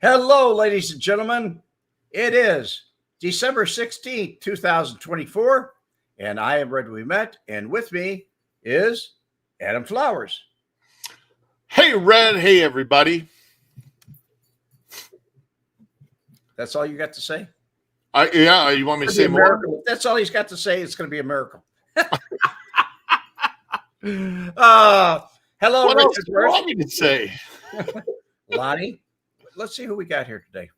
Hello, ladies and gentlemen. It is December 16th, 2024, and I am Red Wemette, and with me is Adam Flowers. Hey, Red. Hey, everybody. That's all you got to say? Yeah, you want me to say more? If that's all he's got to say. It's going to be a miracle. Hello, What else Richard. do you want me to say? Lonnie, let's see who we got here today.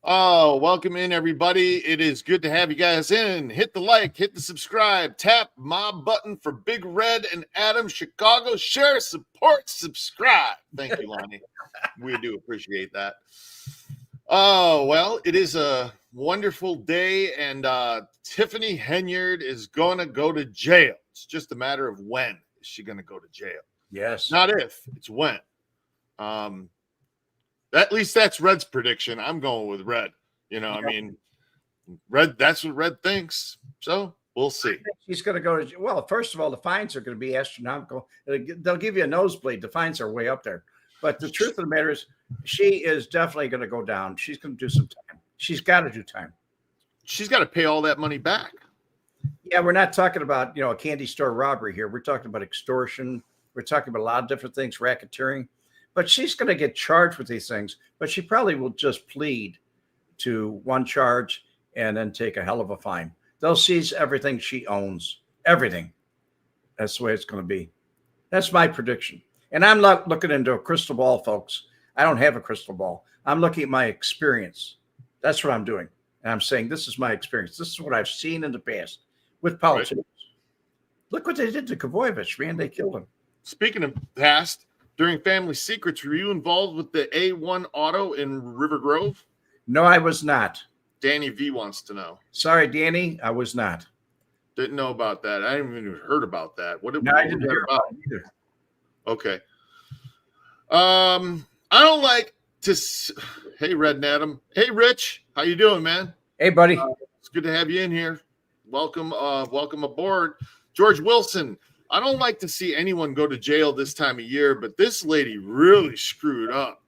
Oh, welcome in, everybody. It is good to have you guys in. Hit the like, hit the subscribe, tap my button for Big Red and Adam Chicago. Share, support, subscribe. Thank you, Lonnie. We do appreciate that. Oh, well, it is a wonderful day, and Tiffany Henyard is going to go to jail. It's just a matter of when is she going to go to jail. Yes. Not if, it's when. At least that's Red's prediction. I'm going with Red. I mean, Red, that's what Red thinks. So we'll see. She's going to go to, well, first of all, the fines are going to be astronomical. They'll give you a nosebleed. The fines are way up there. But the truth of the matter is, she is definitely going to go down. She's going to do some time. She's got to do time. She's got to pay all that money back. Yeah, we're not talking about, a candy store robbery here. We're talking about extortion. We're talking about a lot of different things, racketeering. But she's going to get charged with these things. But she probably will just plead to one charge and then take a hell of a fine. They'll seize everything she owns. Everything. That's the way it's going to be. That's my prediction. And I'm not looking into a crystal ball, folks. I don't have a crystal ball. I'm looking at my experience. That's what I'm doing. And I'm saying this is my experience. This is what I've seen in the past with politicians. Right. Look what they did to Kavoyevich, man. They killed him. Speaking of past, during Family Secrets, were you involved with the A1 Auto in River Grove? No, I was not. Danny V wants to know. Sorry, Danny, I was not. Didn't know about that. I haven't even heard about that. I didn't hear about it either. Okay. I don't like to. Hey, Red and Adam. Hey, Rich. How you doing, man? Hey, buddy. It's good to have you in here. Welcome. Welcome aboard, George Wilson. I don't like to see anyone go to jail this time of year, but this lady really screwed up.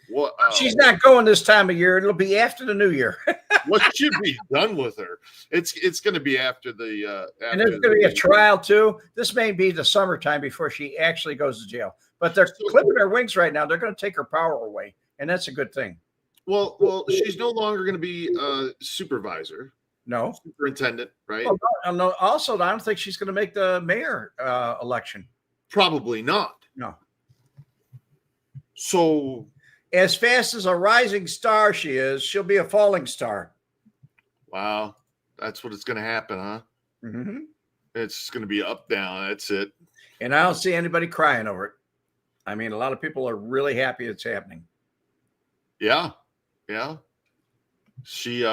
What? She's not going this time of year. It'll be after the new year. What should be done with her? It's going to be after the. And there's going to be a trial too. This may be the summertime before she actually goes to jail. But they're clipping her wings right now. They're going to take her power away, and that's a good thing. Well, she's no longer going to be a supervisor. No. Superintendent, right? Well, no, also, I don't think she's going to make the mayor election. Probably not. No. So, as fast as a rising star she is, she'll be a falling star. Wow. That's what it's going to happen, huh? Mm-hmm. It's going to be up, down. That's it. And I don't see anybody crying over it. I mean, a lot of people are really happy it's happening. Yeah. Yeah. She,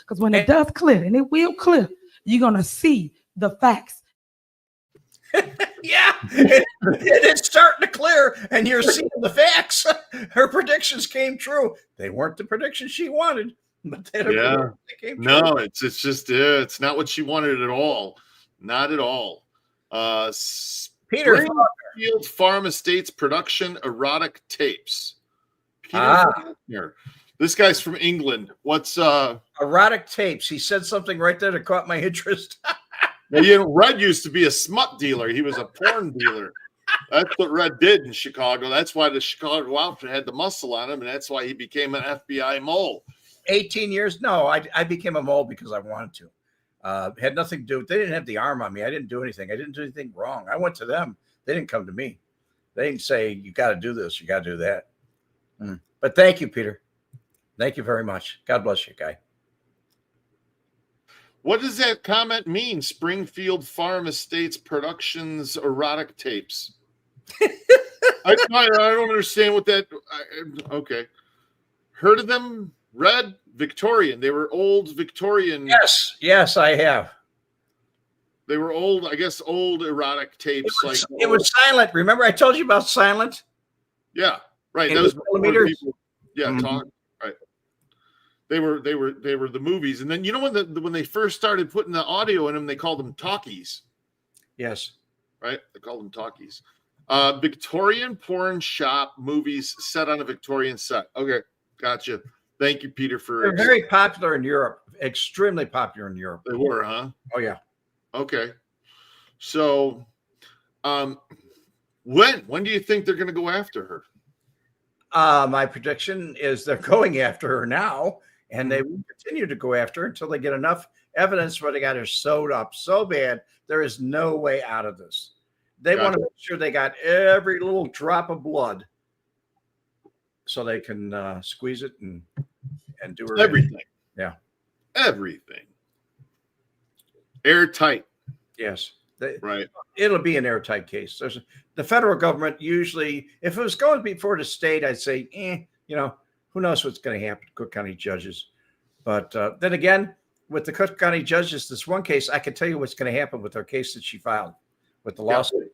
because when it does clear, and it will clear, you're going to see the facts. Yeah, it's starting to clear, and you're seeing the facts. Her predictions came true. They weren't the predictions she wanted, but they came true. No, it's just it's not what she wanted at all. Not at all. Peter Springfield Farm Estates production erotic tapes. Peter This guy's from England. What's erotic tapes? He said something right there that caught my interest. Now, Red used to be a smut dealer. He was a porn dealer. That's what Red did in Chicago. That's why the Chicago outfit had the muscle on him, and that's why he became an FBI mole. 18 years? No, I became a mole because I wanted to. Had nothing to do. They didn't have the arm on me. I didn't do anything. I didn't do anything wrong. I went to them. They didn't come to me. They didn't say, you got to do this. You got to do that. But thank you, Peter. Thank you very much. God bless you, guy. What does that comment mean? Springfield Farm Estates Productions erotic tapes. I don't understand what that. Okay, heard of them? Red Victorian. They were old Victorian. Yes, I have. They were old, I guess, old erotic tapes. It was silent. Remember, I told you about silent. Yeah, right. Those millimeters. People, talk. Right. They were the movies, and then when they first started putting the audio in them, they called them talkies. Yes. Right. They called them talkies. Victorian porn shop movies set on a Victorian set. Okay, gotcha. Thank you, Peter, for They're very popular in Europe. Extremely popular in Europe. They were, huh? Oh yeah. Okay. So, when do you think they're going to go after her? My prediction is they're going after her now, and they will continue to go after her until they get enough evidence where they got her sewed up so bad there is no way out of this. They want to make sure they got every little drop of blood so they can squeeze it and do her Everything. Yeah. Everything. Airtight. Yes. Right. It'll be an airtight case. The federal government usually, if it was going before the state, I'd say, who knows what's going to happen to Cook County judges. But then again, with the Cook County judges, this one case, I can tell you what's going to happen with her case that she filed with the lawsuit.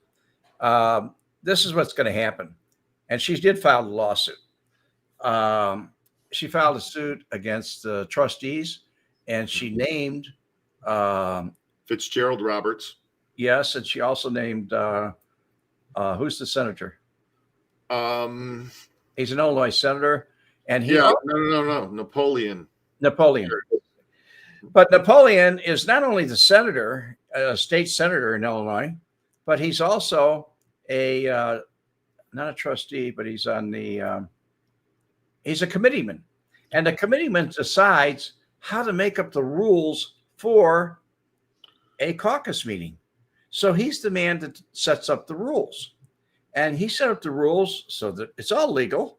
This is what's going to happen. And she did file the lawsuit. She filed a suit against the trustees, and she named Fitzgerald Roberts. Yes, and she also named who's the senator? He's an Illinois senator, and no, Napoleon. But Napoleon is not only the senator, a state senator in Illinois, but he's also a not a trustee, but he's on the he's a committeeman, and the committeeman decides how to make up the rules for a caucus meeting. So he's the man that sets up the rules, and he set up the rules so that it's all legal.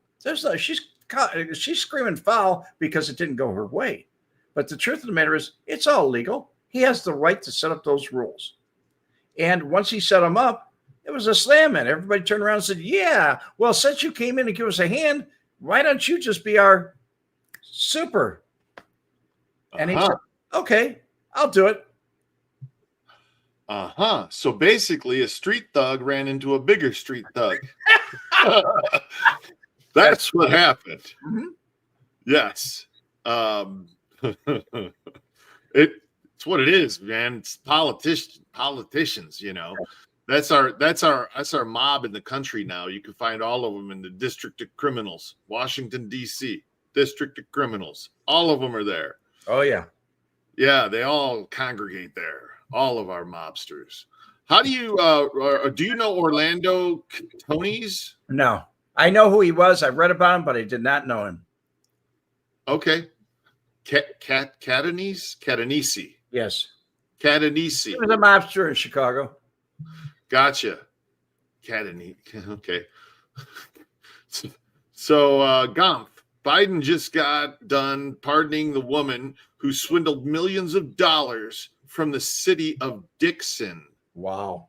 She's screaming foul because it didn't go her way, but the truth of the matter is it's all legal. He has the right to set up those rules, and once he set them up, it was a slam in. Everybody turned around and said, "Yeah, well, since you came in and give us a hand, why don't you just be our super?" And he said, "Okay, I'll do it." So basically, a street thug ran into a bigger street thug. That's what happened. Mm-hmm. Yes. It's what it is, man. It's politicians, That's our mob in the country now. You can find all of them in the District of Criminals, Washington, D.C., District of Criminals. All of them are there. Oh, yeah. Yeah, they all congregate there. All of our mobsters. How do you know Orlando Tonys? No, I know who he was. I read about him, but I did not know him. Okay. Catanese. Yes. Catanese. He was a mobster in Chicago. Gotcha. Catanese. Okay. So, Gomph, Biden just got done pardoning the woman who swindled millions of dollars from the city of Dixon. Wow.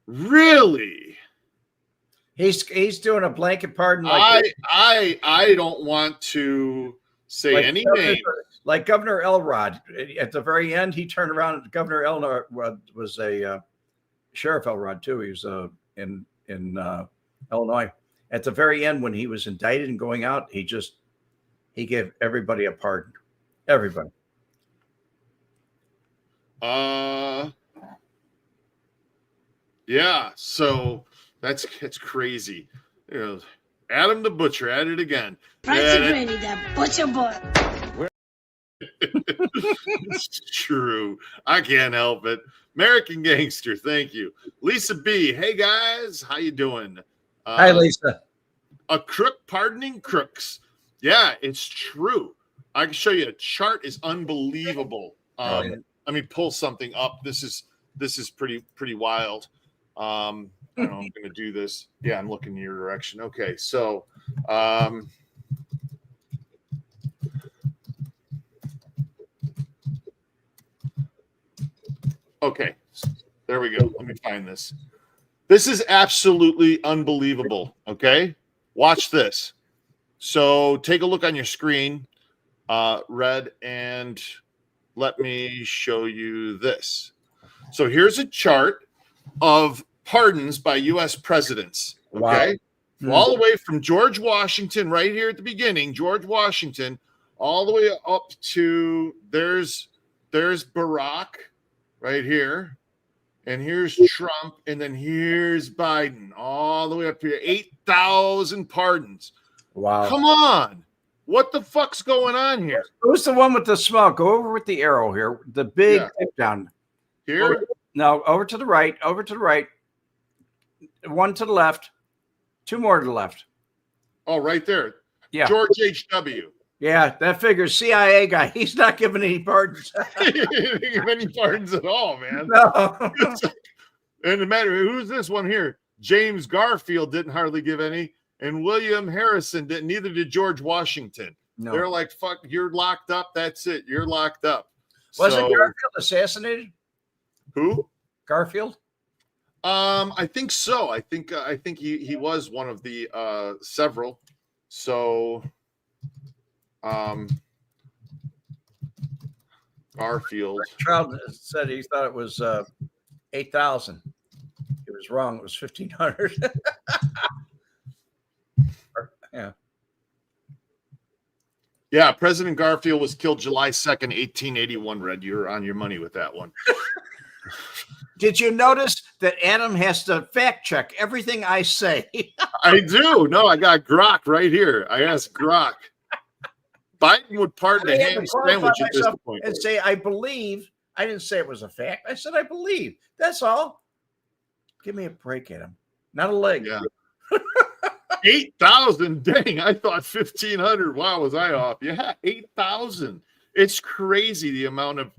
Really? He's doing a blanket pardon. I don't want to say any names. Like Governor Elrod. At the very end, he turned around. Governor Elrod was a Sheriff Elrod too. He was in Illinois. At the very end, when he was indicted and going out, he gave everybody a pardon. Everybody. Yeah, so that's crazy. Adam the Butcher at it again. Brady, that butcher boy. It's true. I can't help it. American Gangster, thank you. Lisa B, hey guys, how you doing? Hi, Lisa. A crook pardoning crooks. Yeah, it's true. I can show you a chart is unbelievable. Let me pull something up. This is pretty wild. I don't know, I'm going to do this. Yeah, I'm looking in your direction. Okay, so okay, there we go. Let me find this. This is absolutely unbelievable. Okay, watch this. So take a look on your screen, Red, and let me show you this. So here's a chart of pardons by U.S. presidents. Okay, wow. All the way from George Washington, right here at the beginning, George Washington, all the way up to there's Barack, right here, and here's Trump, and then here's Biden, all the way up here. 8,000 pardons. Wow. Come on. What the fuck's going on here? Who's the one with the smoke? Go over with the arrow here. The big tip down. Here? No, over to the right. Over to the right. One to the left. Two more to the left. Oh, right there. Yeah. George H.W. Yeah, that figures. CIA guy. He's not giving any pardons. He didn't give any pardons at all, man. No. And no matter who's this one here, James Garfield didn't hardly give any, and William Harrison didn't. Neither did George Washington. No. They're like, "Fuck, you're locked up. That's it. You're locked up." Wasn't Garfield assassinated? Who? Garfield? I think so. I think he was one of the several. So, Garfield. Child said he thought it was 8,000. He was wrong. It was 1,500. Yeah. Yeah, President Garfield was killed July 2nd, 1881. Red, you're on your money with that one. Did you notice that Adam has to fact check everything I say? I do. No, I got Grok right here. I asked Grok. Biden would pardon a ham sandwich at this point. And say, I believe. I didn't say it was a fact. I said, I believe. That's all. Give me a break, Adam. Not a leg. Yeah. 8,000. Dang, I thought 1,500. Wow, was I off? Yeah, 8,000. It's crazy the amount of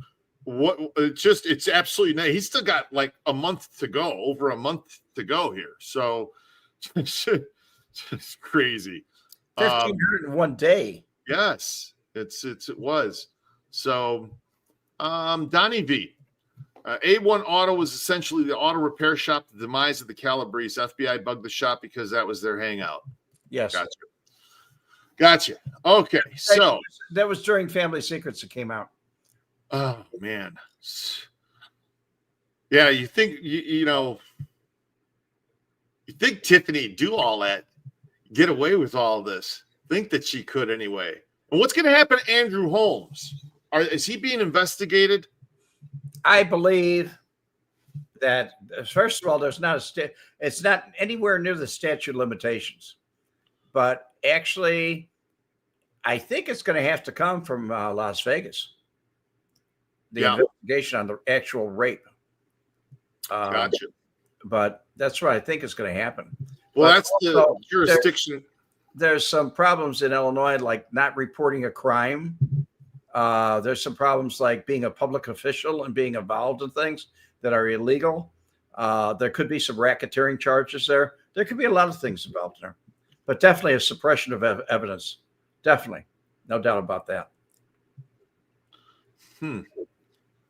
what it's absolutely nice. He's still got like a month to go, over a month to go here. So it's crazy. 1,500 in one day. Yes, it was. So Donnie V. A1 Auto was essentially the auto repair shop, the demise of the Calabrese. FBI bugged the shop because that was their hangout. Yes. Gotcha. Okay, so that was during Family Secrets that came out. Oh man, yeah. You think you think Tiffany do all that, get away with all this? Think that she could anyway. And what's going to happen to Andrew Holmes? Is he being investigated? I believe that first of all, there's not it's not anywhere near the statute of limitations, but actually, I think it's going to have to come from Las Vegas. The investigation on the actual rape. Gotcha. But that's what I think is going to happen. Well, but that's the jurisdiction. There's some problems in Illinois, like not reporting a crime. There's some problems like being a public official and being involved in things that are illegal. There could be some racketeering charges there. There could be a lot of things involved there, but definitely a suppression of evidence. Definitely. No doubt about that.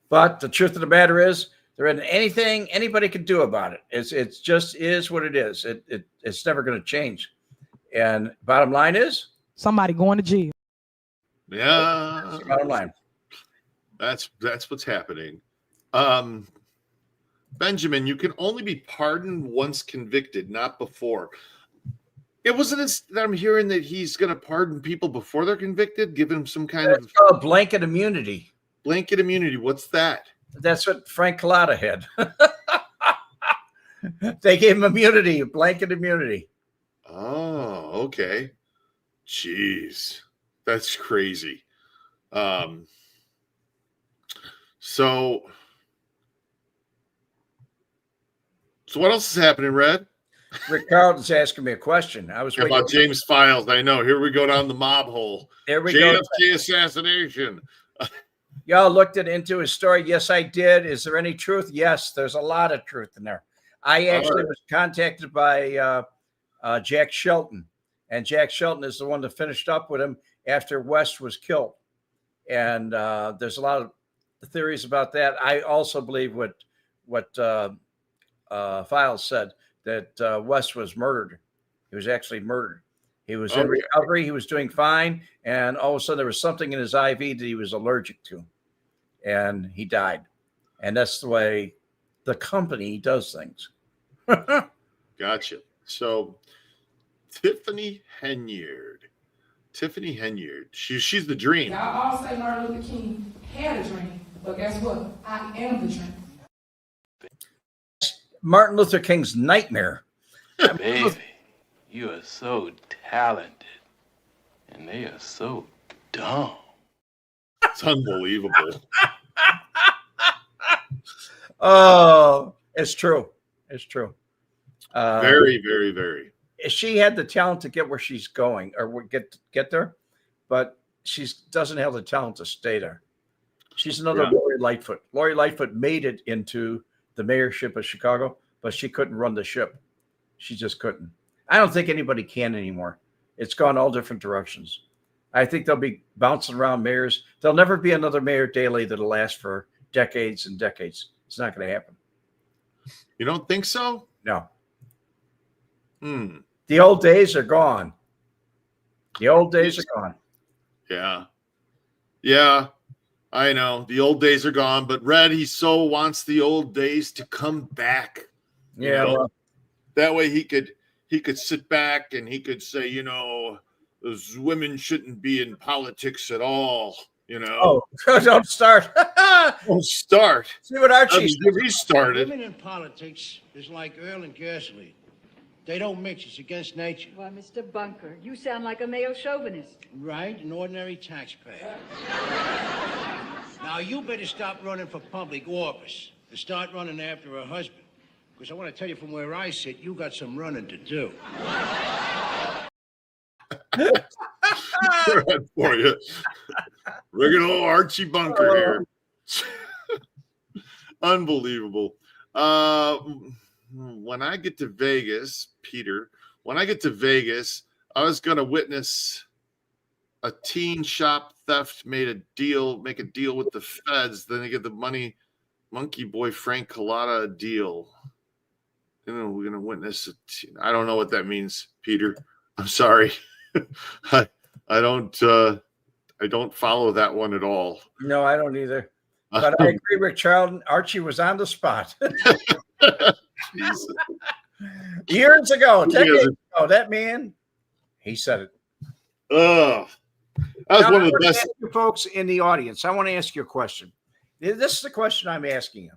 But the truth of the matter is, there isn't anything anybody can do about it. It's just is what it is. It's never going to change. And bottom line is, somebody going to jail. Yeah, that's the bottom line. That's what's happening. Benjamin, you can only be pardoned once convicted, not before. It wasn't that I'm hearing that he's going to pardon people before they're convicted, give them some kind of called blanket immunity. Blanket immunity. What's that? That's what Frank Collada had. They gave him immunity, blanket immunity. Oh, okay. Jeez, that's crazy. So what else is happening, Red? Rick Carlton's asking me a question. I was waiting about James Files. I know. Here we go down the mob hole. There we JFK go. Assassination. Y'all looked into his story. Yes, I did. Is there any truth? Yes, there's a lot of truth in there. I actually was contacted by Jack Shelton, and Jack Shelton is the one that finished up with him after West was killed. And there's a lot of theories about that. I also believe what Files said, that West was murdered. He was actually murdered. He was in recovery. He was doing fine. And all of a sudden there was something in his IV that he was allergic to. And he died. And that's the way the company does things. Gotcha. So Tiffany Henyard. She's the dream. Y'all all say Martin Luther King had a dream. But guess what? I am the dream. Martin Luther King's nightmare. Baby, you are so talented, and they are so dumb. It's unbelievable. Oh, it's true. It's true. Very, very, very. She had the talent to get where she's going, or get there, but she doesn't have the talent to stay there. She's another Lori Lightfoot. Lori Lightfoot made it into the mayorship of Chicago, but she couldn't run the ship. She just couldn't. I don't think anybody can anymore. It's gone all different directions. I think they'll be bouncing around mayors. There'll never be another Mayor Daley that'll last for decades and decades. It's not going to happen. You don't think so? No. Hmm. The old days are gone. The old days are gone. Yeah. Yeah. I know. The old days are gone, but Red, he so wants the old days to come back. Yeah. Well, that way he could sit back and he could say, you know, those women shouldn't be in said at all. You know. Oh, don't start. Don't start. See what Archie he started. Women in politics is like oil and gasoline. They don't mix. It's against nature. Why, Mr. Bunker, you sound like a male chauvinist. Right? An ordinary taxpayer. Now, you better stop running for public office and start running after a husband. Because I want to tell you from where I sit, you got some running to do. Good for you. Regular old Archie Bunker here. Unbelievable. When I get to Vegas, Peter, I was going to witness a teen shop theft make a deal with the feds. Then they get the monkey boy Frank Collada a deal. You know, we're going to witness I don't know what that means, Peter. I'm sorry. I don't follow that one at all. No, I don't either. But I agree with Charlton. Archie was on the spot. Years ago, decades ago, that man, he said it. That was now, one of the best. You folks in the audience, I want to ask you a question. This is the question I'm asking you.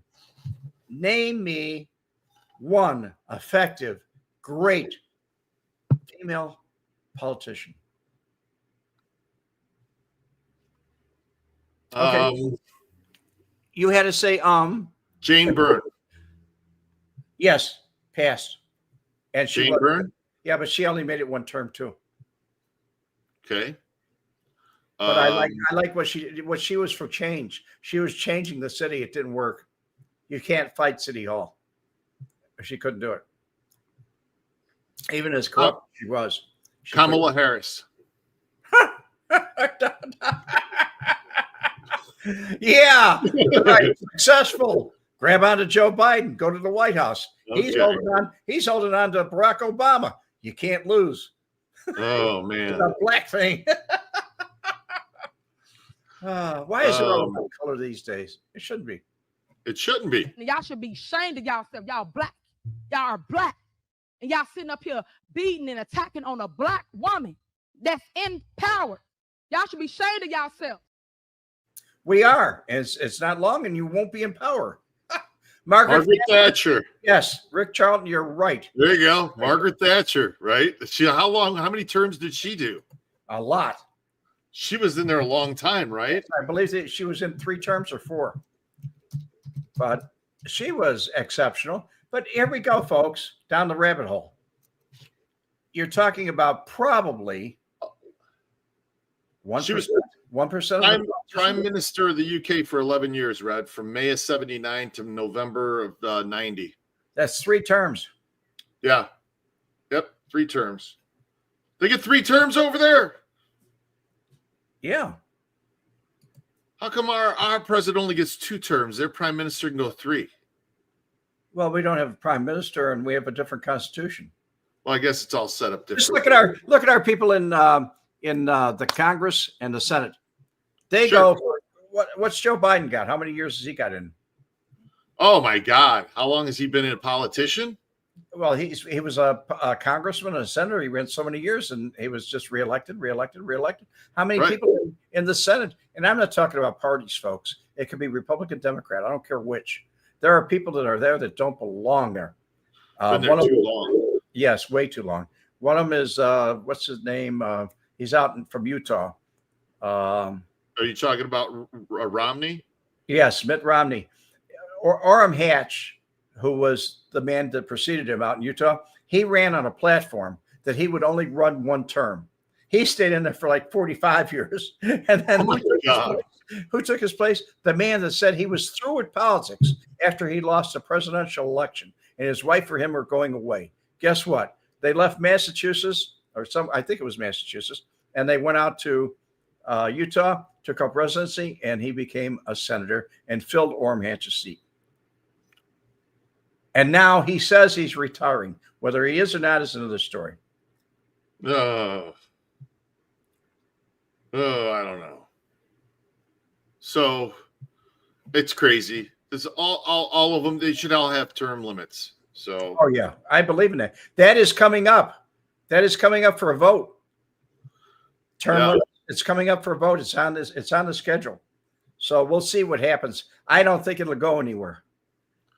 Name me one effective, great female politician. Okay. You had to say Jane Byrne. Yes, passed. And Jane Byrne? Yeah, but she only made it one term too. Okay. But I like what she was for change. She was changing the city. It didn't work. You can't fight City Hall. She couldn't do it. Even as corrupt she was. Kamala Harris. Yeah, right. Successful. Grab onto Joe Biden. Go to the White House. Okay. He's holding on to Barack Obama. You can't lose. Oh man, It's a black thing. Why is it all about color these days? It shouldn't be. It shouldn't be. Y'all should be ashamed of yourself. Y'all black. Y'all are black. And y'all sitting up here beating and attacking on a black woman that's in power. Y'all should be ashamed of yourself. We are. And it's not long and you won't be in power. Margaret Thatcher. Yes, Rick Charlton, you're right. There you go. Margaret Thatcher, right? How many terms did she do? A lot. She was in there a long time, right? I believe that she was in 3 terms or 4. But she was exceptional. But here we go, folks, down the rabbit hole. You're talking about probably 1%. She was 1% Prime Minister of the UK for 11 years, Red, from May of 79 to November of 90. That's 3 terms. Yeah. Yep. 3 terms. They get 3 terms over there. Yeah. How come our president only gets 2 terms? Their prime minister can go 3. Well, we don't have a prime minister and we have a different constitution. Well, I guess it's all set up different. Just look at our people in the Congress and the Senate. They go for what's Joe Biden got? How many years has he got in? Oh my God! How long has he been a politician? Well, he was a congressman and a senator. He ran so many years, and he was just reelected. How many people in the Senate? And I'm not talking about parties, folks. It could be Republican, Democrat. I don't care which. There are people that are there that don't belong there. Been there One of too them, long. yes, way too long. One of them is what's his name? He's out from Utah. Are you talking about Romney? Yes, Mitt Romney. Or Orem Hatch, who was the man that preceded him out in Utah. He ran on a platform that he would only run one term. He stayed in there for like 45 years. And then who took his place? The man that said he was through with politics after he lost the presidential election, and his wife or him were going away. Guess what? They left Massachusetts, I think it was Massachusetts, and they went out to Utah, took up residency, and he became a senator and filled Orem Hatch's seat. And now he says he's retiring. Whether he is or not is another story. I don't know. So it's crazy. There's all of them. They should all have term limits. So, oh yeah, I believe in that. That is coming up. That is coming up for a vote. Term limits. It's coming up for a vote. It's on this. It's on the schedule. So we'll see what happens. I don't think it'll go anywhere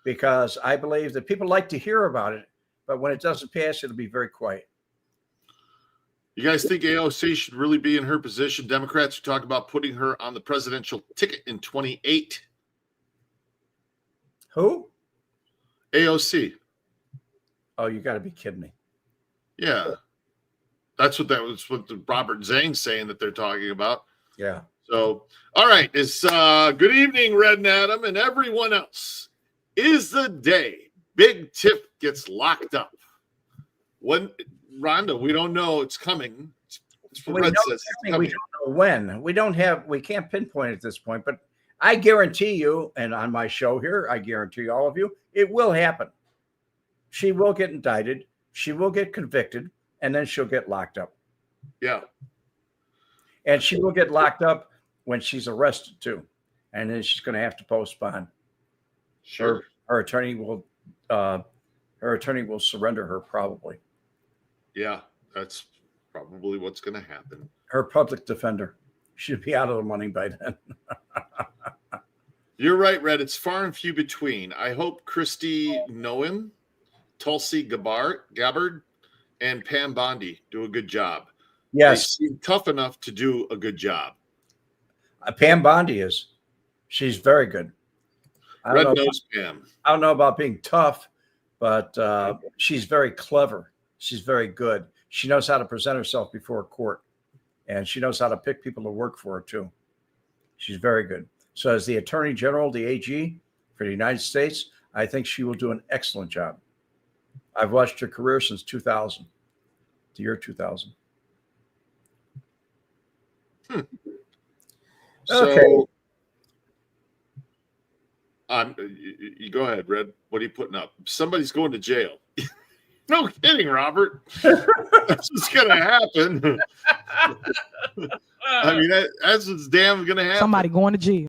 because I believe that people like to hear about it, but when it doesn't pass, it'll be very quiet. You guys think AOC should really be in her position? Democrats are talking about putting her on the presidential ticket in 28. Who? AOC. Oh, you got to be kidding me. Yeah. That's what Robert Zane's saying that they're talking about. Yeah. So, all right. It's good evening, Red and Adam, and everyone else. Is the day Big Tip gets locked up. When, Rhonda, we don't know it's coming. It's what Red says it's coming. We don't know when. We can't pinpoint at this point, but I guarantee you, and on my show here, I guarantee all of you, it will happen. She will get indicted. She will get convicted, and then she'll get locked up. Yeah. And she will get locked up when she's arrested too. And then she's going to have to post bond. Sure. Her attorney will surrender her probably. Yeah, that's probably what's going to happen. Her public defender should be out of the money by then. You're right, Red. It's far and few between. I hope Christy Noem, Tulsi Gabbard, and Pam Bondi do a good job. Yes. They seem tough enough to do a good job. Pam Bondi is. She's very good. Red knows Pam. I don't know about being tough, but she's very clever. She's very good. She knows how to present herself before a court, and she knows how to pick people to work for her too. She's very good. So as the Attorney General, the AG for the United States, I think she will do an excellent job. I've watched her career since 2000, the year 2000. So, you go ahead, Red. What are you putting up? Somebody's going to jail. No kidding, Robert. That's what's going to happen. I mean, that's what's damn going to happen. Somebody going to jail.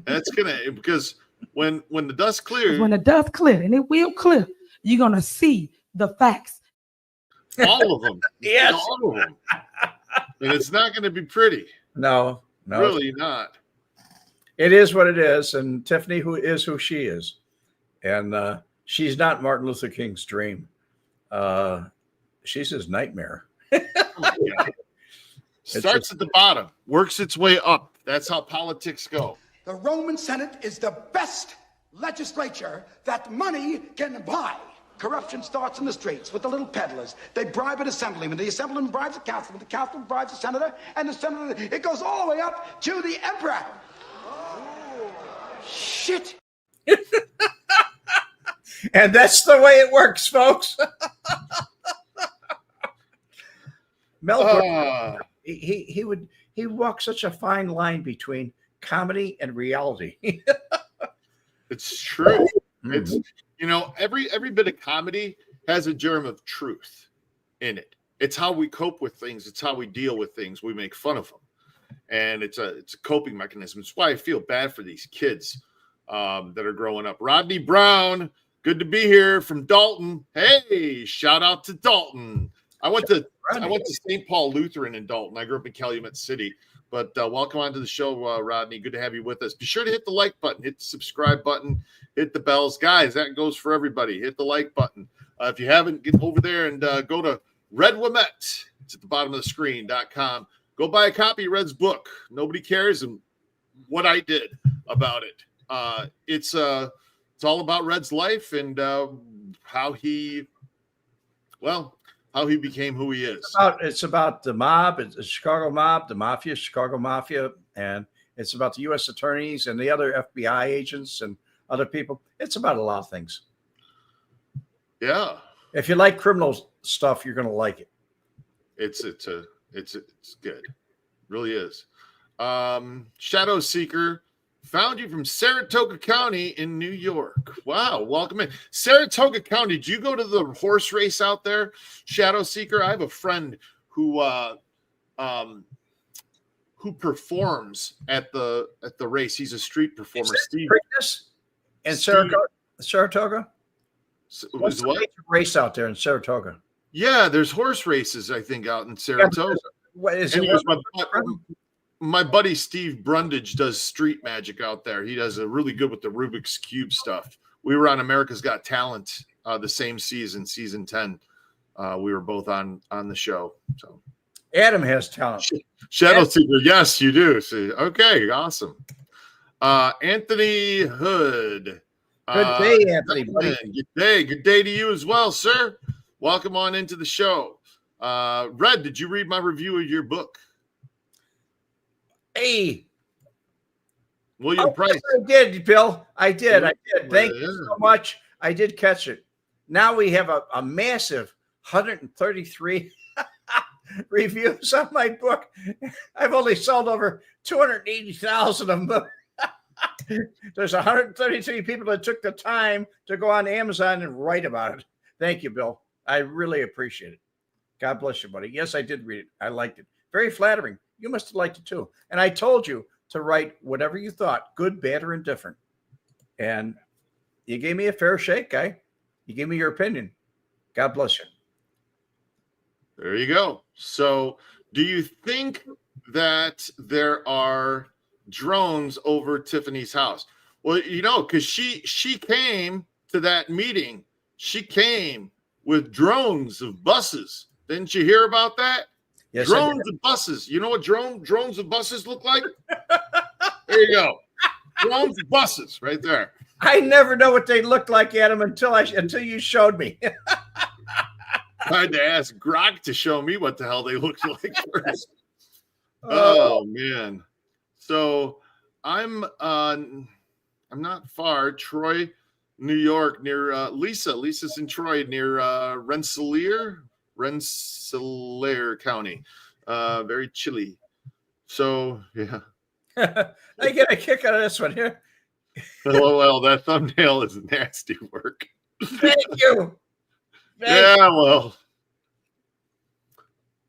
That's going to, because when the dust clears. When the dust clears, and it will clear, you're going to see the facts. All of them. Yes. All of them. And it's not going to be pretty. No. Really not. It is what it is. And Tiffany, who she is. And she's not Martin Luther King's dream. She's his nightmare. Starts at the bottom, works its way up. That's how politics go. The Roman Senate is the best legislature that money can buy. Corruption starts in the streets with the little peddlers. They bribe an assemblyman. The assemblyman bribes a councilman. The councilman bribes a senator. And the senator, it goes all the way up to the emperor. Oh. Shit. And that's the way it works, folks. Mel, he would walk such a fine line between comedy and reality. It's true. It's, every bit of comedy has a germ of truth in it. It's how we cope with things. It's how we deal with things. We make fun of them, and it's a coping mechanism. It's why I feel bad for these kids that are growing up. Rodney Brown, good to be here from Dolton. Hey, shout out to Dolton. I went to St. Paul Lutheran in Dolton. I grew up in Calumet City. But welcome on to the show, Rodney. Good to have you with us. Be sure to hit the like button, hit the subscribe button, hit the bells. Guys, that goes for everybody. Hit the like button. If you haven't, get over there and go to Red Wemette. It's at the bottom of the screen.com. Go buy a copy of Red's book. Nobody cares and what I did about it. It's all about Red's life and how he became who he is. It's about the mob, it's the Chicago mob, the mafia, Chicago mafia, and it's about the U.S. attorneys and the other FBI agents and other people. It's about a lot of things. Yeah. If you like criminal stuff, you're going to like it. It's good. Really is. Shadow Seeker found you from Saratoga County in New York. Wow, welcome in. Saratoga County, did you go to the horse race out there, Shadow Seeker? I have a friend who performs at the race. He's a street performer. Steve in Saratoga? What's the what? Race out there in Saratoga? Yeah, there's horse races, I think, out in Saratoga. What is and it? My buddy Steve Brundage does street magic out there. He does a really good with the Rubik's Cube stuff. We were on America's Got Talent the same season 10. We were both on the show. So Adam has talent. Shadow Seeker, yes, you do. See, okay, awesome. Anthony Hood. Good day, Anthony. Good day to you as well, sir. Welcome on into the show. Red, did you read my review of your book? Hey, William Price. I did, Bill. I did. Thank you so much. I did catch it. Now we have a massive 133 reviews on my book. I've only sold over 280,000 of them. There's 133 people that took the time to go on Amazon and write about it. Thank you, Bill. I really appreciate it. God bless you, buddy. Yes, I did read it. I liked it. Very flattering. You must have liked it too. And I told you to write whatever you thought, good, bad, or indifferent. And you gave me a fair shake, guy. You gave me your opinion. God bless you. There you go. So do you think that there are drones over Tiffany's house? Well, because she came to that meeting. She came with drones of buses. Didn't you hear about that? Yes, drones of buses. You know what drones of buses look like? There you go. Drones of buses right there. I never know what they look like, Adam, until you showed me. I had to ask Grok to show me what the hell they looked like first. Oh man. So I'm not far. Troy, New York, near Lisa. Lisa's in Troy near Rensselaer County. Very chilly. So yeah. I get a kick out of this one here. Well, that thumbnail is nasty work. Thank you. Well,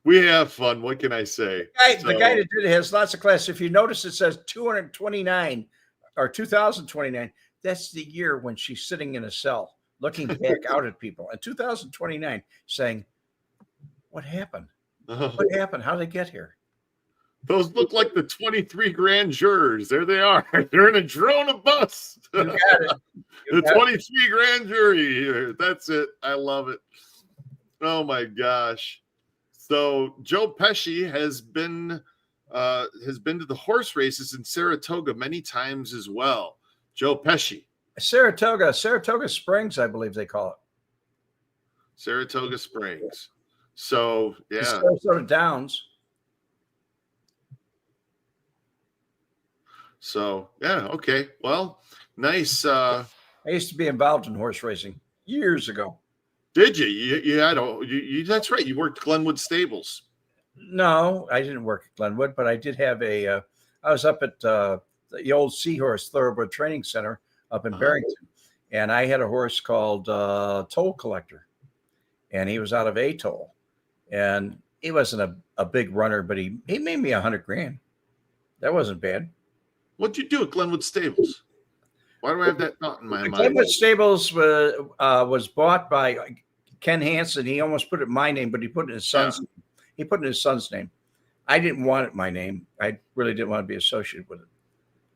we have fun. What can I say? The guy that did it has lots of class. If you notice, it says 229 or 2029. That's the year when she's sitting in a cell looking back out at people. And 2029 saying, what happened? What happened? How did they get here? Those look like the 23 grand jurors. There they are. They're in a drone of bus. You got it. The 23 grand jury here. That's it. I love it. Oh my gosh. So Joe Pesci has been to the horse races in Saratoga many times as well. Joe Pesci. Saratoga Springs, I believe they call it. Saratoga Springs. So yeah. Sarasota Downs. So yeah, okay. Well, nice. I used to be involved in horse racing years ago. Did you? You had that's right. You worked Glenwood Stables. No, I didn't work at Glenwood, but I did have I was up at the old Seahorse Thoroughbred Training Center up in Barrington, and I had a horse called Toll Collector, and he was out of Atoll, and he wasn't a big runner, but he made me $100,000. That wasn't bad. What'd you do at Glenwood Stables? Why do I have that thought in my mind? Glenwood Stables was bought by Ken Hansen. He almost put it in my name, but he put it in his son's. Yeah. He put it in his son's name. I didn't want it my name. I really didn't want to be associated with it.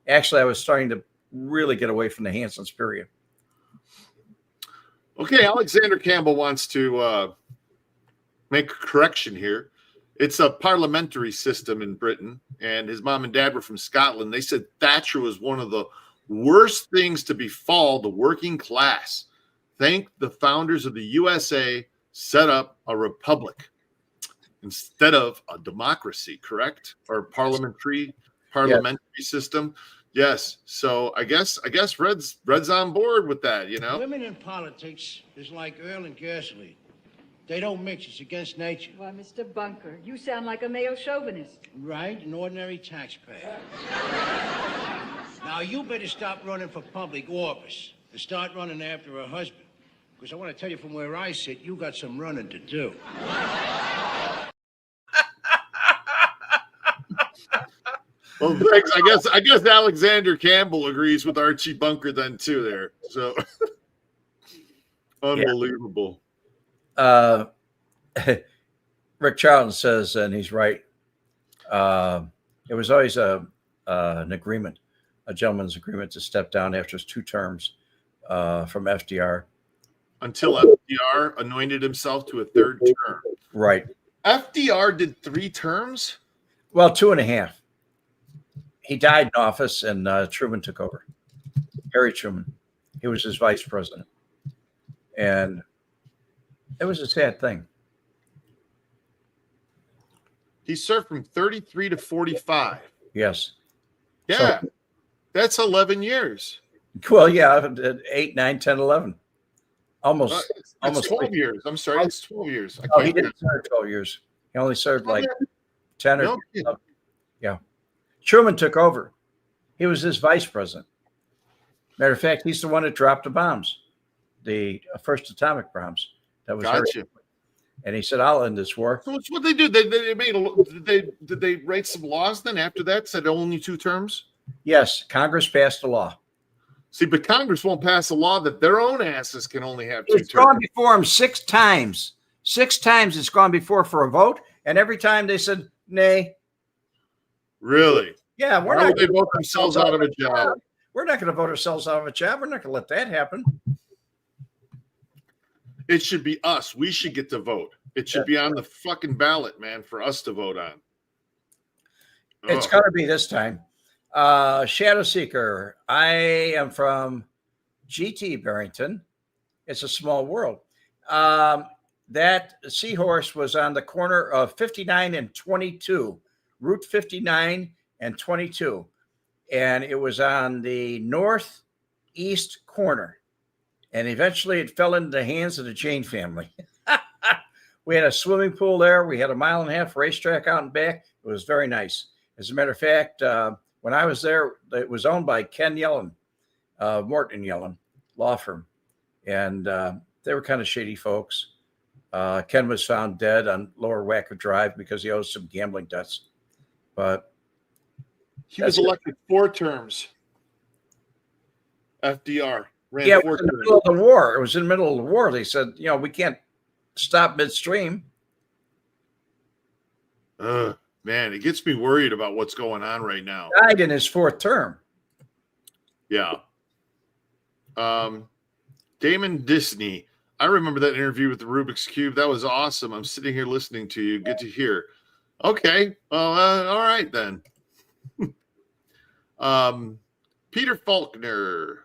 Actually, I was starting to really get away from the Hansens period. Okay, Alexander Campbell wants to make a correction here. It's a parliamentary system in Britain, and his mom and dad were from Scotland. They said Thatcher was one of the worst things to befall the working class. Thank the founders of the USA set up a republic instead of a democracy, correct? Or parliamentary system. Yes. So I guess Red's on board with that, you know. Women in politics is like oil and gasoline. They don't mix. It's against nature. Why, Mr. Bunker, you sound like a male chauvinist. Right? An ordinary taxpayer. Now, you better stop running for public office and start running after a husband. Because I want to tell you from where I sit, you got some running to do. Well, thanks. I guess Alexander Campbell agrees with Archie Bunker then too there. So unbelievable. Rick Charlton says, and he's right. It was always an agreement, a gentleman's agreement to step down after his 2 terms from FDR. Until FDR anointed himself to a 3rd term. Right. FDR did 3 terms? Well, 2.5. He died in office, and Truman took over. Harry Truman. He was his vice president. And it was a sad thing. He served from 33 to 45. Yes. Yeah. So, that's 11 years. Well, yeah, 8, 9, 10, 11. Almost It's 12 years. I'm sorry. It's 12 years. He didn't serve 12 years. He only served like 10 or 11. Yeah. Truman took over. He was his vice president. Matter of fact, he's the one that dropped the bombs, the first atomic bombs. That was gotcha. And he said, "I'll end this war." So what's what they do? They made did they write some laws then after that said only 2 terms? Yes, Congress passed a law. See, but Congress won't pass a law that their own asses can only have 2 terms. It's gone before them 6 times. 6 times it's gone before for a vote, and every time they said nay. Really? Yeah, Why would they vote themselves out of a job? We're not going to vote ourselves out of a job. We're not going to let that happen. It should be us. We should get to vote. It should be on the fucking ballot, man, for us to vote on. It's got to be this time. Shadow Seeker. I am from GT Barrington. It's a small world. That seahorse was on the corner of 59 and 22, Route 59 and 22. And it was on the northeast corner. And eventually it fell into the hands of the Jane family. We had a swimming pool there. We had a 1.5 mile racetrack out and back. It was very nice. As a matter of fact, when I was there, it was owned by Ken Yellen, Morton Yellen law firm. And they were kind of shady folks. Ken was found dead on Lower Wacker Drive because he owes some gambling debts. But he was elected 4 terms. FDR ran 4 it was in the middle of the war. It was in the middle of the war. They said, we can't stop midstream. Man, it gets me worried about what's going on right now. Died in his 4th term. Yeah. Damon Disney. I remember that interview with the Rubik's Cube. That was awesome. I'm sitting here listening to you. Good to hear. Okay. Well, all right then. Peter Faulkner.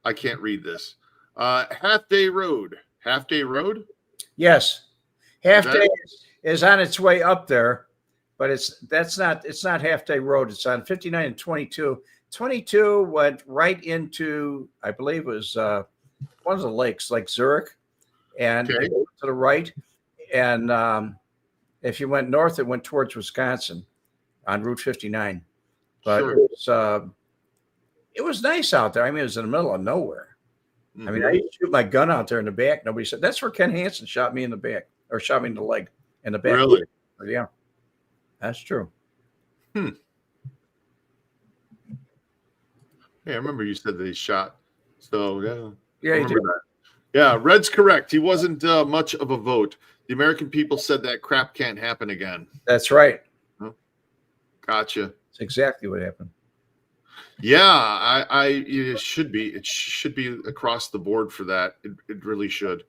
I can't read this. Half Day Road. Half Day Road? Yes. Half Day is on its way up there, but it's not Half Day Road. It's on 59 and 22. 22 went right into, I believe it was one of the lakes, like Zurich, and to the right. And if you went north, it went towards Wisconsin on Route 59. But it was nice out there. I mean, it was in the middle of nowhere. Mm-hmm. I mean, I used to shoot my gun out there in the back. Nobody said, that's where Ken Hansen shot me in the back, or shot me in the leg, in the back. Really? Yeah, that's true. Yeah, I remember you said that he shot. So, yeah, he did. That. Yeah, Red's correct. He wasn't much of a vote. The American people said that crap can't happen again. That's right. Gotcha. That's exactly what happened. Yeah, it should be. It should be across the board for that. It really should.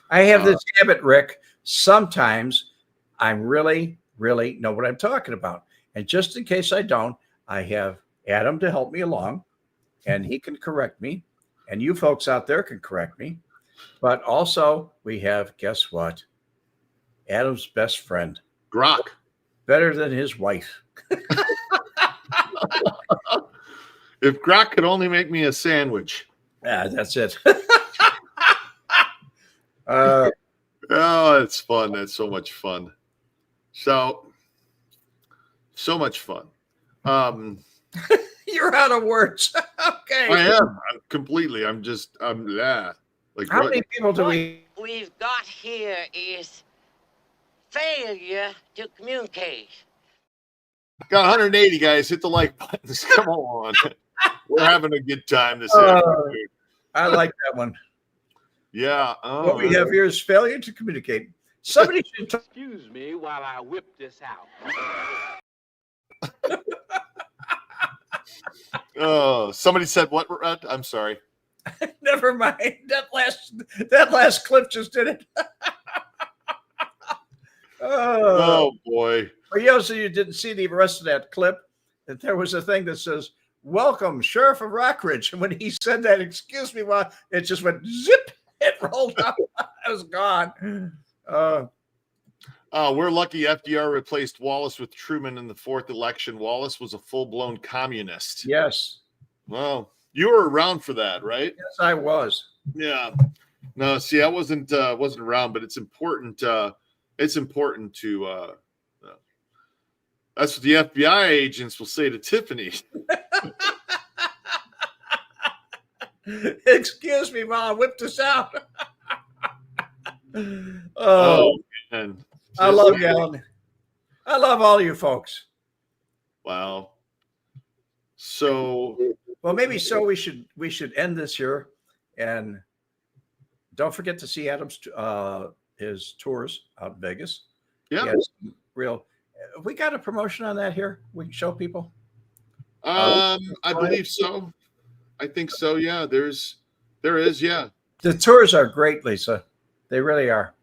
I have this habit, Rick. Sometimes I'm really know what I'm talking about. And just in case I don't, I have Adam to help me along, and he can correct me. And you folks out there can correct me. But also, we have, guess what? Adam's best friend. Grok. Better than his wife. If Grok could only make me a sandwich. Yeah, that's it. Oh, it's fun. That's so much fun. So much fun. You're out of words. Okay. I am. Completely. I'm like, how what? many people do we? What we've got here is failure to communicate. Got 180 guys. Hit the like buttons. Come on. We're having a good time this afternoon. I like that one. Yeah. What we have here is failure to communicate. Somebody should talk. Excuse me while I whip this out. Oh, somebody said what, Red? I'm sorry. Never mind. That last clip just did it. Oh boy. For those of you who didn't see the rest of that clip, that there was a thing that says, "Welcome, Sheriff of Rockridge." And when he said that, excuse me, well, it just went zip. It rolled up. It was gone. We're lucky FDR replaced Wallace with Truman in the 4th election. Wallace was a full-blown communist. Yes. Well, you were around for that, right? Yes, I was. Yeah. No, see, I wasn't around, but it's important. It's important to. That's what the FBI agents will say to Tiffany. Excuse me while I whip this out. Oh man. I love you, Alan. I love all you folks. Wow. So well, maybe so we should end this here, and don't forget to see Adam's his tours out in Vegas. Yeah. Real. We got a promotion on that here. We can show people. I believe so. I think so. Yeah. There is. Yeah. The tours are great, Lisa. They really are.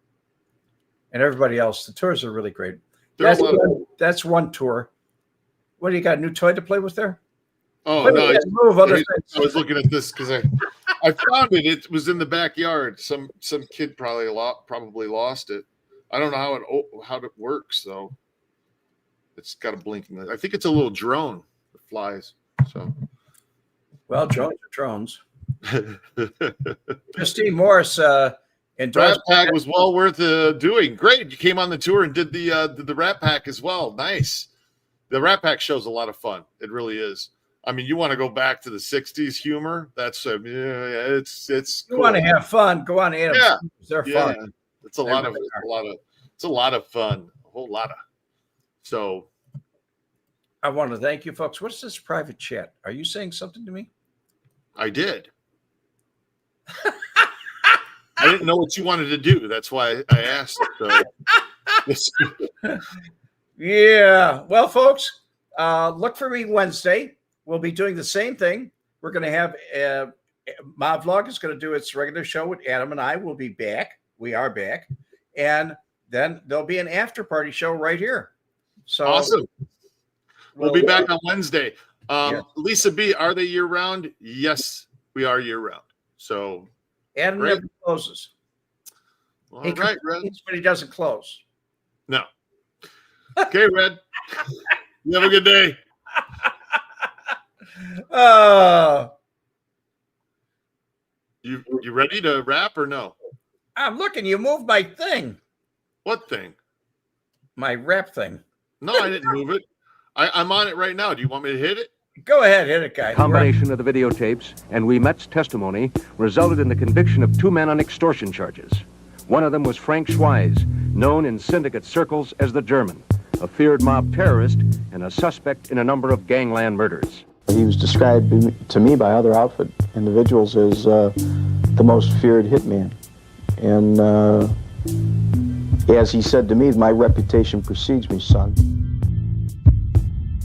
And everybody else, the tours are really great. That's one tour. What do you got? A new toy to play with there? Oh no! I was looking at this because I found it. It was in the backyard. Some kid probably lost it. I don't know how it works though. It's got a blinking. I think it's a little drone that flies. So, well, drones are drones. Christine Morris Rat Pack was well worth doing. Great, you came on the tour and did the Rat Pack as well. Nice. The Rat Pack show's a lot of fun. It really is. I mean, you want to go back to the `60s humor? That's it's. You want to have fun? Go on, Adam. Yeah, they're fun. It's a lot of fun. A whole lot of. So, I want to thank you, folks. What's this private chat? Are you saying something to me? I did. I didn't know what you wanted to do. That's why I asked. Yeah. Well, folks, look for me Wednesday. We'll be doing the same thing. We're going to have my vlog is going to do its regular show with Adam and I. Will be back. We are back. And then there'll be an after party show right here. So awesome. We'll be back on Wednesday. Yeah. Lisa B, are they year round? Yes, we are year round. So Adam never closes. All right, Red. But he doesn't close. No. Okay, Red. You have a good day. You ready to wrap or no? I'm looking. You moved my thing. What thing? My rap thing. No, I didn't move it. I'm on it right now. Do you want me to hit it? Go ahead, hit it, guys. Combination of the videotapes and Wemette's testimony resulted in the conviction of 2 men on extortion charges. One of them was Frank Schweiz, known in syndicate circles as the German, a feared mob terrorist and a suspect in a number of gangland murders. He was described to me by other outfit individuals as the most feared hitman. And as he said to me, my reputation precedes me, son.